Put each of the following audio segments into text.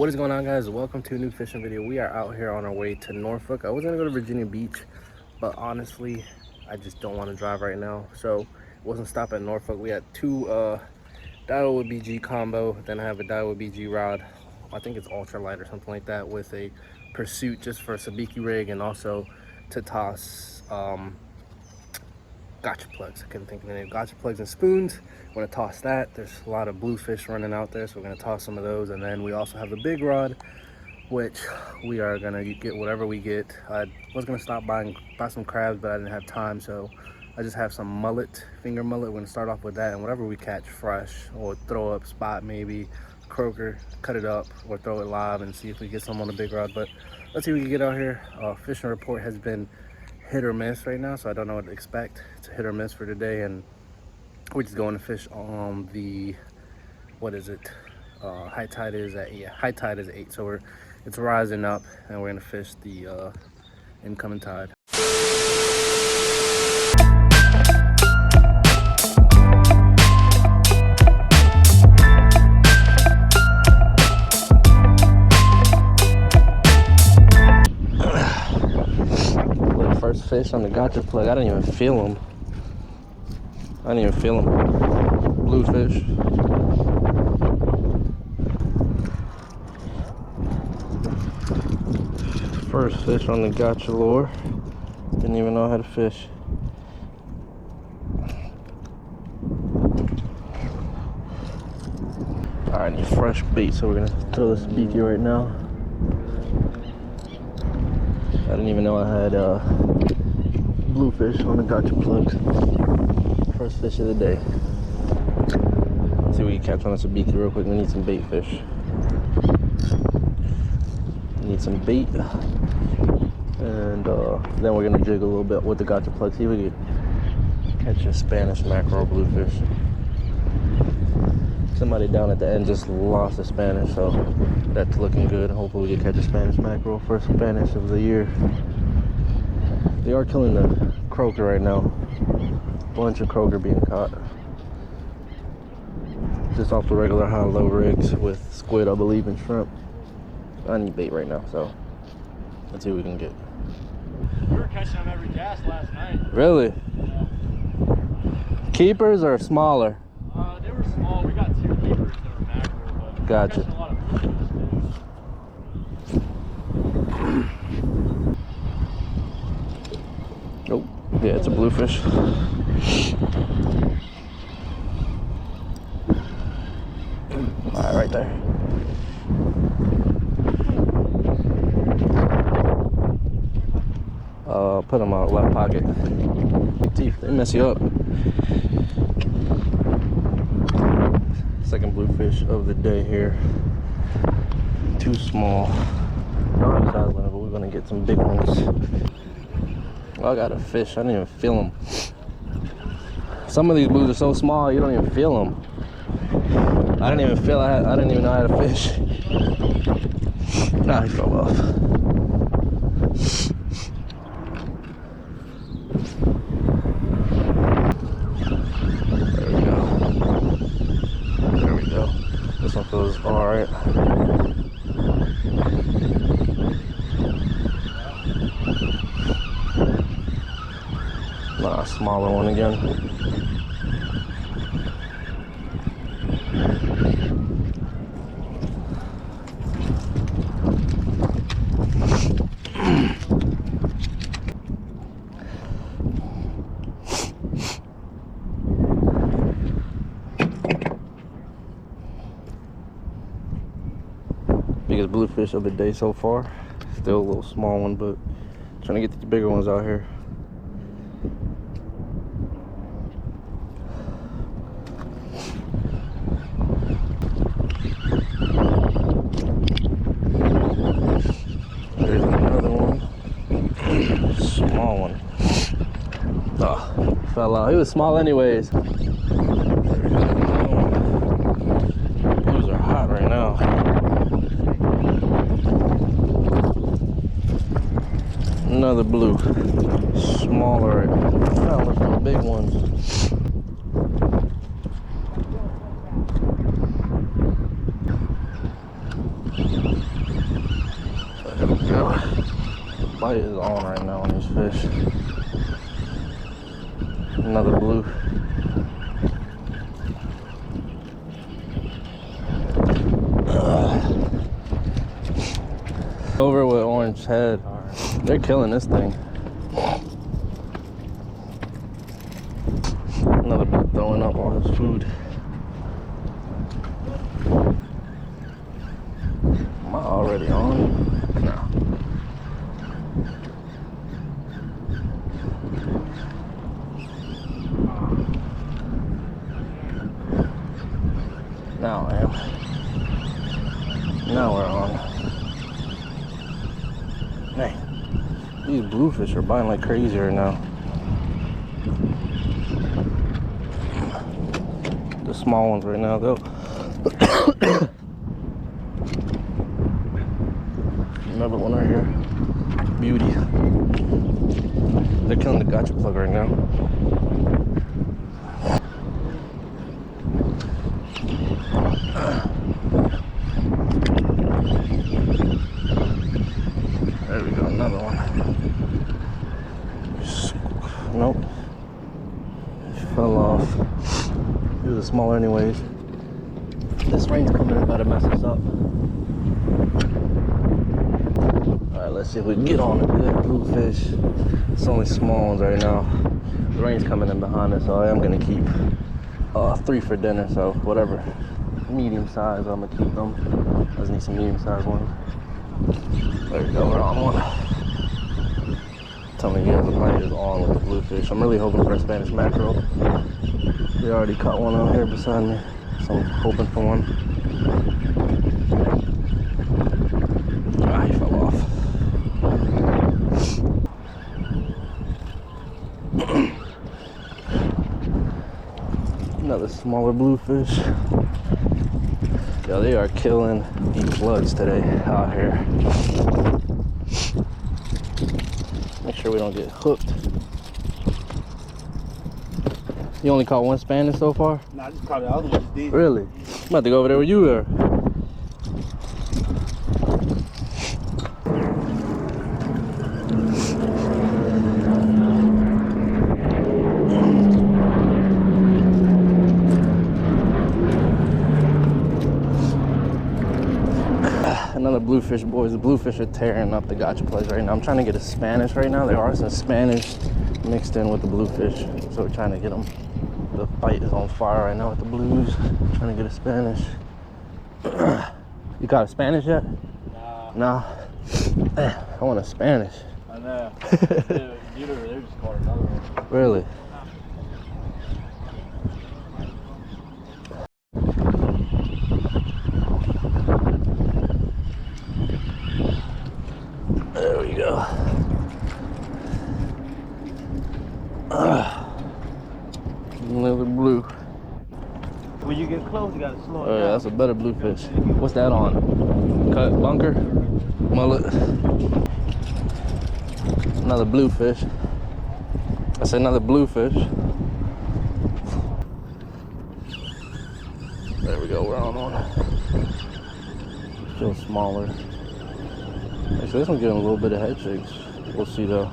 What is going on, guys? Welcome to a new fishing video. We are out here on our way to Norfolk. I was gonna go to Virginia Beach, but honestly I just don't want to drive right now, so wasn't stopping at Norfolk. We had two Daiwa BG combo, then I have a Daiwa BG rod. I think it's ultralight or something like that, with a Pursuit just for a sabiki rig, and also to toss gotcha plugs. I couldn't think of the name. Gotcha plugs and spoons. I'm gonna toss that. There's a lot of bluefish running out there, so we're gonna toss some of those. And then we also have the big rod, which we are gonna get whatever we get. I was gonna stop buy some crabs, but I didn't have time, so I just have some mullet, finger mullet. We're gonna start off with that, and whatever we catch fresh, or throw up spot, maybe croaker, cut it up, or throw it live and see if we get some on the big rod. But let's see what we can get out here. Fishing report has been hit or miss right now, so I don't know what to expect. It's a hit or miss for today, and we're just going to fish on the, what is it, high tide is at, yeah, high tide is 8, so it's rising up, and we're gonna fish the incoming tide. First fish on the gotcha plug. I didn't even feel him. Bluefish. First fish on the gotcha lure. Didn't even know how to fish. Alright, I need fresh bait, so we're gonna throw this beaky right now. I didn't even know I had bluefish on the gotcha plugs. First fish of the day. Let's see if we can catch on a sabiki real quick. We need some bait fish. Need some bait. And then we're gonna jig a little bit with the gotcha plug. See if we can catch a Spanish mackerel bluefish. Somebody down at the end just lost a Spanish, so that's looking good. Hopefully we can catch a Spanish mackerel, first Spanish of the year. They are killing the croaker right now. Bunch of croaker being caught. Just off the regular high-low rigs with squid, I believe, and shrimp. I need bait right now, so let's see what we can get. We were catching them every cast last night. Really? Yeah. Keepers or smaller? They were small. We got 2 keepers that were mackerel, but gotcha. we were catching a lot of bluefish too. Oh, yeah, it's a bluefish. Alright, right there. Put them out left pocket. Teeth, they mess you up. Second bluefish of the day here. Too small. Not size limit, but we're gonna get some big ones. I got a fish. I didn't even feel them. Some of these blues are so small you don't even feel them. I didn't even feel. I didn't even know how to fish. Nah, he fell off. There we go. This one feels all right. Nah, smaller one again. Biggest bluefish of the day so far. Still a little small one, but trying to get these bigger ones out here. There's another one. Small one. Oh, fell out. He was small anyways. Blues are hot right now. Another blue. Smaller. Oh, look at the big ones. go. Bite is on right now on these fish. Another blue. Over with orange head. They're killing this thing. Another blue throwing up all his food. Am I already on? No. Now I am. Now we're on. Hey, these bluefish are biting like crazy right now. The small ones right now, though. Another one right here. Beauty. They're killing the gotcha plug right now. There we go, another one. Nope. Fell off. It was smaller anyways. This rain's coming in, about to mess us up. Alright, let's see if we can get on a good bluefish. It's only small ones right now. The rain's coming in behind us, so I am gonna keep 3 for dinner, so whatever. Medium size, I'm gonna keep them. I just need some medium sized ones. There we go, we're on one. Tell me you guys the bite is on with the bluefish. I'm really hoping for a Spanish mackerel. They already caught one out here beside me, so I'm hoping for one. Ah, he fell off. Another smaller bluefish. Yo, they are killing the plugs today out here. Make sure we don't get hooked. You only caught one Spanish so far? Nah, I just caught the other one. Just Really? I'm about to go over there where you were. Another bluefish, boys. The bluefish are tearing up the gotcha plays right now. I'm trying to get a Spanish right now. There are some Spanish mixed in with the bluefish, so we're trying to get them. The fight is on fire right now with the blues. Trying to get a Spanish. You got a Spanish yet? Nah. Nah. I want a Spanish. I know. Dude over there just caught another one. Really? There we go. Another blue. when you get close, you gotta slow it Oh yeah, down. that's a better bluefish. What's that on? Cut, bunker, mullet. Another bluefish. That's another bluefish. There we go, we're on one. Still smaller. Actually, this one's getting a little bit of head shakes. We'll see though.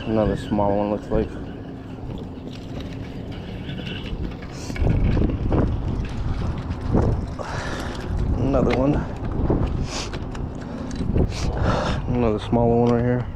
Another small one looks like. Another one. Another smaller one right here.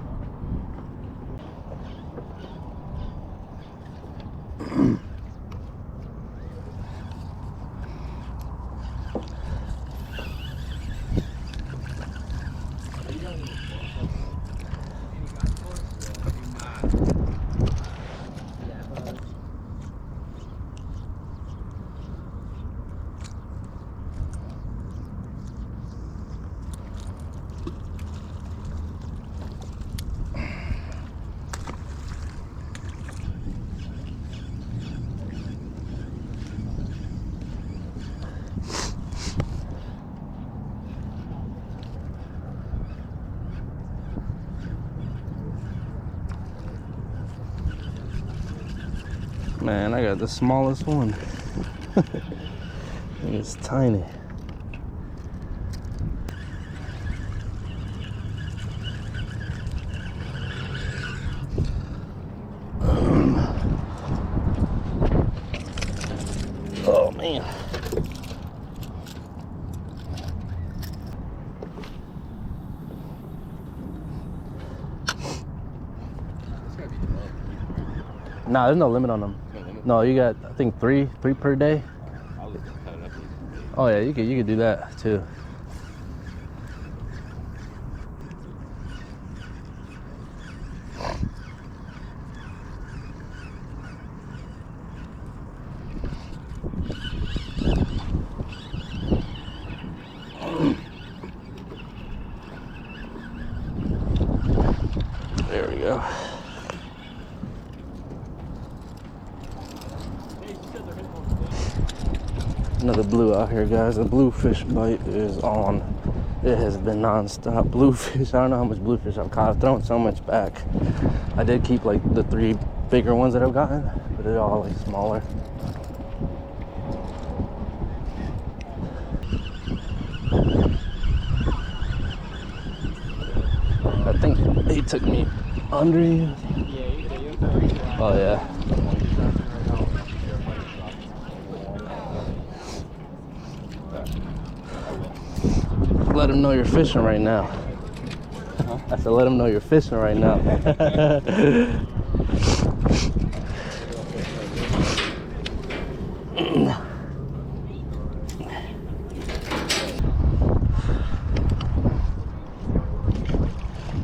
Man, I got the smallest one. It's tiny. Nah, there's no limit on them. No limit? No, you got, I think three per day. I was just cut it up. Oh yeah, you could do that too. There we go. Another blue out here, guys. The bluefish bite is on. It has been non-stop. Bluefish, I don't know how much bluefish I've caught. I've thrown so much back. I did keep like the 3 bigger ones that I've gotten, but they're all like smaller. I think he took me under you. Oh yeah. Let him know you're fishing right now. I said, let him know you're fishing right now.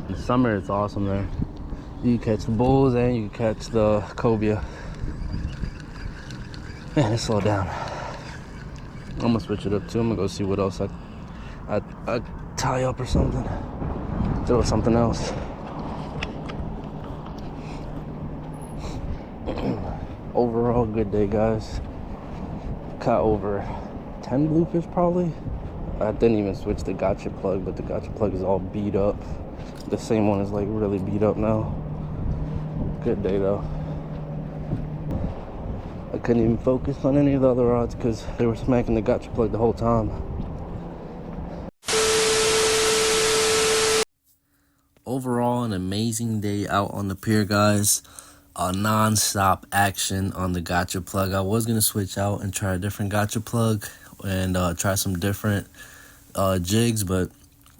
In summer, it's awesome there. You can catch the bulls and you can catch the cobia. Man, let's slow down. I'm gonna switch it up too. I'm gonna go see what else I tie up or something. Throw something else. Overall, good day, guys. Caught over 10 bluefish probably. I didn't even switch the gotcha plug, but the gotcha plug is all beat up. The same one is like really beat up now. Good day though. I couldn't even focus on any of the other rods because they were smacking the gotcha plug the whole time. Overall, an amazing day out on the pier, guys. Non-stop action on the gotcha plug. I was gonna switch out and try a different gotcha plug and try some different jigs, but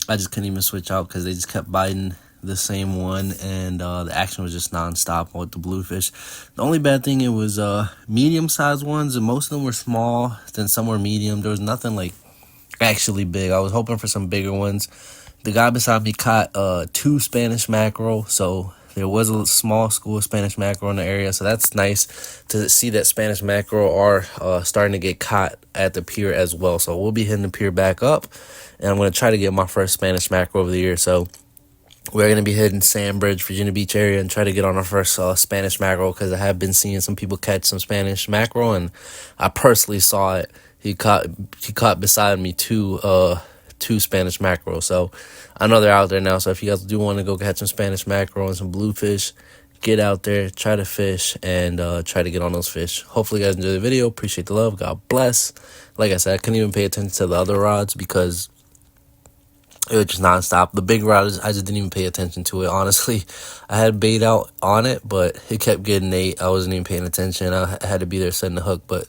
I just couldn't even switch out because they just kept biting the same one, and the action was just non-stop with the bluefish. The only bad thing, it was medium-sized ones, and most of them were small, then some were medium. There was nothing like actually big. I was hoping for some bigger ones. The guy beside me caught 2 Spanish mackerel, so there was a small school of Spanish mackerel in the area, so that's nice to see that Spanish mackerel are starting to get caught at the pier as well. So we'll be hitting the pier back up, and I'm going to try to get my first Spanish mackerel over the year. So we're going to be hitting Sandbridge, Virginia Beach area, and try to get on our first Spanish mackerel, because I have been seeing some people catch some Spanish mackerel, and I personally saw it. He caught beside me two Spanish mackerel. So I know they're out there now. So if you guys do want to go catch some Spanish mackerel and some bluefish, get out there, try to fish, and try to get on those fish. Hopefully you guys enjoy the video. Appreciate the love. God bless. Like I said, I couldn't even pay attention to the other rods because it was just nonstop. The big rod, I just didn't even pay attention to it, honestly. I had bait out on it, but it kept getting ate. I wasn't even paying attention. I had to be there setting the hook, but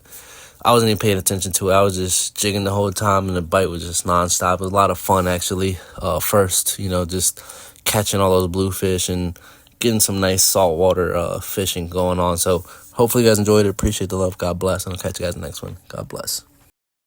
I wasn't even paying attention to it. I was just jigging the whole time, and the bite was just nonstop. It was a lot of fun, actually. First, just catching all those bluefish and getting some nice saltwater fishing going on. So hopefully you guys enjoyed it. Appreciate the love. God bless. And I'll catch you guys in the next one. God bless.